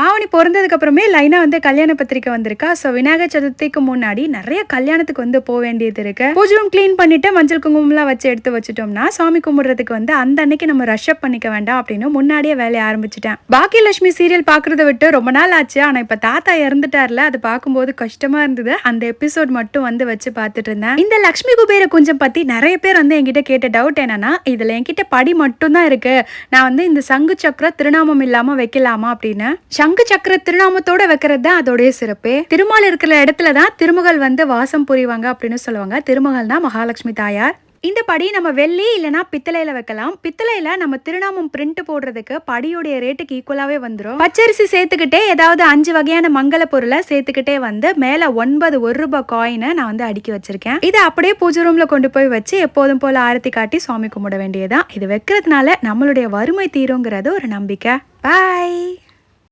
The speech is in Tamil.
ஆவணி பொறந்ததுக்கு அப்புறமே லைனா வந்து கல்யாண பத்திரிக்கை வந்திருக்கா. ஸோ விநாயகர் சதுர்த்திக்கு முன்னாடி நிறைய கல்யாணத்துக்கு வந்து போக வேண்டியது இருக்கு. பூஜை ரூம் கிளீன் பண்ணிட்டு மஞ்சள் குங்குமம்லாம் வச்சு எடுத்து வச்சுட்டோம்னா சாமி கும்பிடுறதுக்கு வந்து அந்த அன்னைக்கு நம்ம ரஷ் அப் பண்ணிக்க வேண்டாம் அப்படின்னு முன்னாடியே வேலையை ஆரம்பிச்சிட்டேன். பாக்கியலட்சுமி சீரியல் பாக்குறத விட்டு ரொம்ப நாள் ஆச்சு. ஆனா இப்ப தாத்தா இறந்துட்டார்ல, அது பார்க்கும்போது கஷ்டமா இருந்தது. அந்த எபிசோட் மட்டும் வந்து வச்சு பார்த்துட்டு இருந்தேன். இந்த லட்சுமி குபேர குஞ்சம் பத்தி நிறைய பேர் வந்து என்கிட்ட கேட்ட டவுட் என்னன்னா, இதுல என்கிட்ட படி மட்டும் தான் இருக்கு, நான் வந்து இந்த சங்கு சக்கர திருநாமம் இல்லாம வைக்கலாமா அப்படின்னு. சங்கு சக்கர திருநாமத்தோட வைக்கிறது தான் அதோடைய சிறப்பு. திருமால் இருக்கிற இடத்துலதான் திருமகள் வந்து வாசம் புரிவாங்க அப்படின்னு சொல்லுவாங்க. திருமகள்னா மகாலட்சுமி தாயார். இந்த படி நம்ம வெள்ளி இல்லைனா பித்தளையில வைக்கலாம். பித்தளையில நம்ம திருநாமம் பிரிண்ட் போடுறதுக்கு படியுடைய ரேட்டுக்கு ஈக்குவலாவே வந்துடும். பச்சரிசி சேர்த்துக்கிட்டே ஏதாவது 5 வகையான மங்கள பொருளை சேர்த்துக்கிட்டே வந்து மேல 9 ₹1 காயினை நான் வந்து அடுக்கி வச்சிருக்கேன். இதை அப்படியே பூஜை ரூம்ல கொண்டு போய் வச்சு எப்போதும் போல ஆரத்தி காட்டி சுவாமி கும்பிட வேண்டியதான். இது வைக்கிறதுனால நம்மளுடைய வறுமை தீருங்கிறது ஒரு நம்பிக்கை. பாய்.